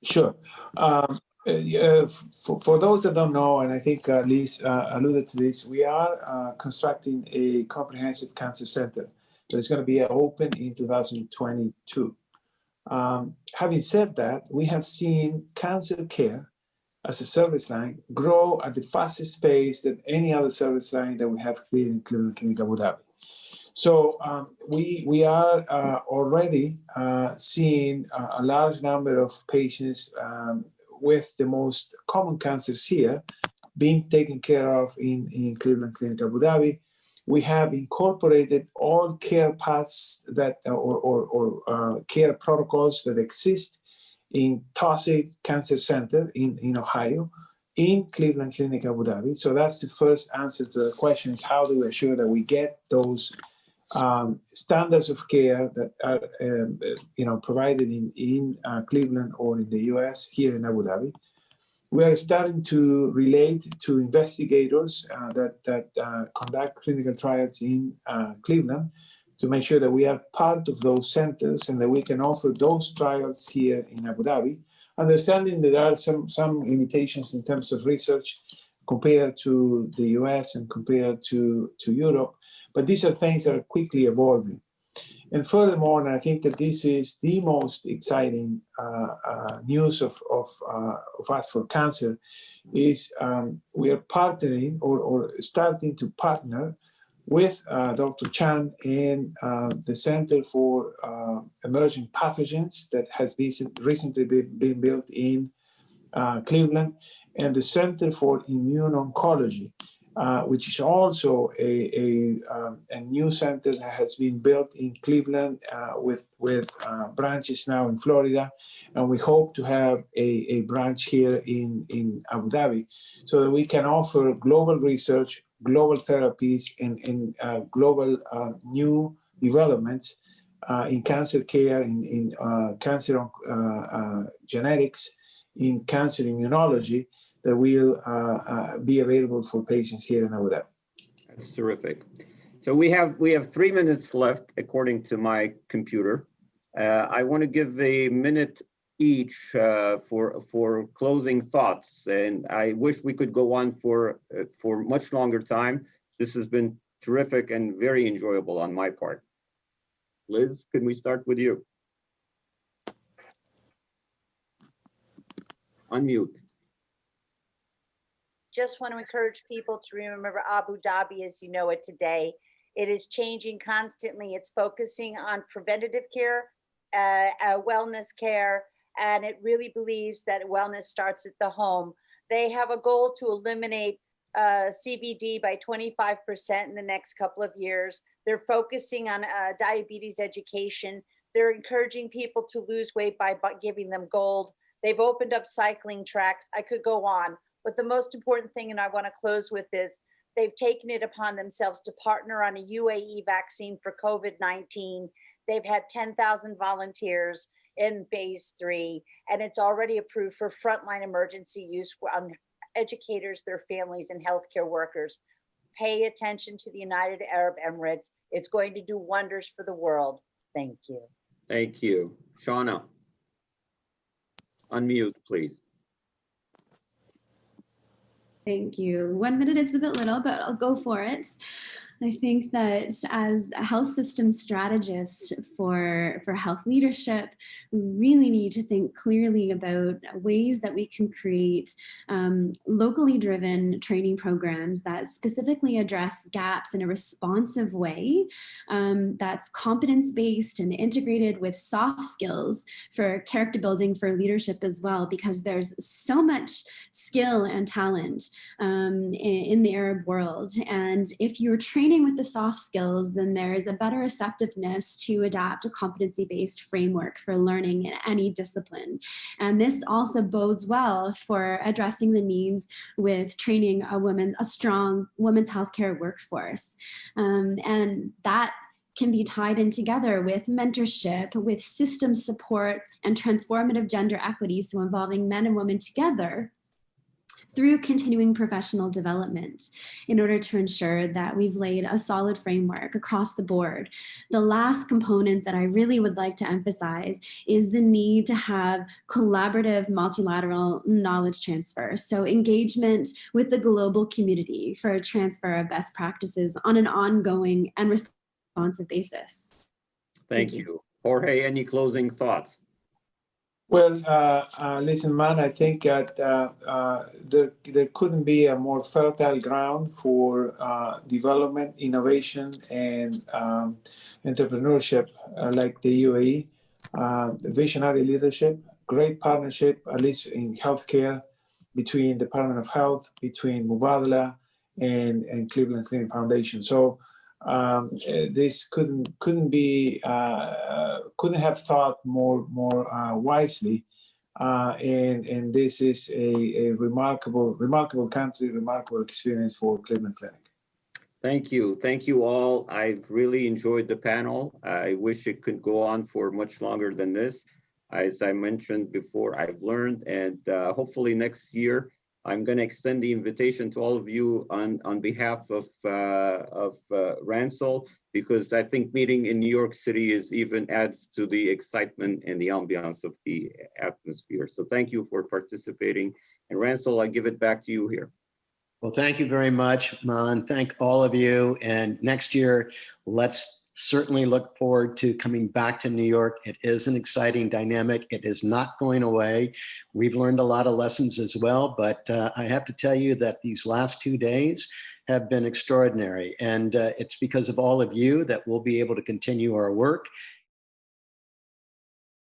Speaker 10: Sure. For those that don't know, and I think Liz alluded to this, we are constructing a comprehensive cancer center that is going to be open in 2022. Having said that, we have seen cancer care as a service line grow at the fastest pace than any other service line that we have here in Cleveland Clinic Abu Dhabi. So we are already seeing a large number of patients with the most common cancers here being taken care of in Cleveland Clinic Abu Dhabi. We have incorporated all care paths that or care protocols that exist in Taussig Cancer Center in Ohio, in Cleveland Clinic Abu Dhabi. So that's the first answer to the question: is how do we ensure that we get those standards of care that are provided in Cleveland or in the US here in Abu Dhabi. We are starting to relate to investigators that conduct clinical trials in Cleveland to make sure that we are part of those centers and that we can offer those trials here in Abu Dhabi, understanding that there are some limitations in terms of research compared to the US and compared to Europe. But these are things that are quickly evolving. And furthermore, and I think that this is the most exciting news of us for cancer, is we are partnering or starting to partner with Dr. Chan and the Center for Emerging Pathogens that has recently been built in Cleveland, and the Center for Immune Oncology, which is also a new center that has been built in Cleveland with branches now in Florida. And we hope to have a branch here in Abu Dhabi so that we can offer global research, global therapies, and global new developments in cancer care, in cancer genetics, in cancer immunology, that will be available for patients here in Abu Dhabi.
Speaker 9: That's terrific. So we have 3 minutes left, according to my computer. I want to give a minute each for closing thoughts, and I wish we could go on for much longer time. This has been terrific and very enjoyable on my part. Liz, can we start with you? Unmute.
Speaker 14: Just want to encourage people to remember Abu Dhabi as you know it today. It is changing constantly. It's focusing on preventative care, wellness care, and it really believes that wellness starts at the home. They have a goal to eliminate CBD by 25% in the next couple of years. They're focusing on diabetes education. They're encouraging people to lose weight by giving them gold. They've opened up cycling tracks. I could go on. But the most important thing, and I want to close with this, they've taken it upon themselves to partner on a UAE vaccine for COVID-19. They've had 10,000 volunteers in phase 3, and it's already approved for frontline emergency use on educators, their families, and healthcare workers. Pay attention to the United Arab Emirates. It's going to do wonders for the world. Thank you.
Speaker 9: Thank you. Shawna, unmute, please.
Speaker 12: Thank you. 1 minute is a bit little, but I'll go for it. I think that as a health system strategist for health leadership, we really need to think clearly about ways that we can create locally driven training programs that specifically address gaps in a responsive way, that's competence-based and integrated with soft skills for character building for leadership as well, because there's so much skill and talent in the Arab world. And if you're training with the soft skills, then there's a better receptiveness to adapt a competency-based framework for learning in any discipline. And this also bodes well for addressing the needs with training a strong women's healthcare workforce. And that can be tied in together with mentorship, with system support, and transformative gender equity, so involving men and women together through continuing professional development in order to ensure that we've laid a solid framework across the board. The last component that I really would like to emphasize is the need to have collaborative multilateral knowledge transfer. So engagement with the global community for a transfer of best practices on an ongoing and responsive basis.
Speaker 9: Thank you. Jorge, any closing thoughts?
Speaker 10: Well, listen, man, I think that there couldn't be a more fertile ground for development, innovation, and entrepreneurship like the UAE. Visionary leadership, great partnership, at least in healthcare, between Department of Health, between Mubadala and Cleveland Clinic Foundation. So this couldn't have thought more wisely, and this is a remarkable country, remarkable experience for Cleveland Clinic.
Speaker 9: Thank you all. I've really enjoyed the panel. I wish it could go on for much longer than this. As I mentioned before, I've learned, and hopefully next year I'm going to extend the invitation to all of you on behalf of Ransol, because I think meeting in New York City adds to the excitement and the ambiance of the atmosphere. So thank you for participating. And Ransol, I give it back to you here.
Speaker 1: Well, thank you very much, Maan. Thank all of you. And next year, let's certainly look forward to coming back to New York. It is an exciting dynamic. It is not going away. We've learned a lot of lessons as well, but I have to tell you that these last 2 days have been extraordinary. And it's because of all of you that we'll be able to continue our work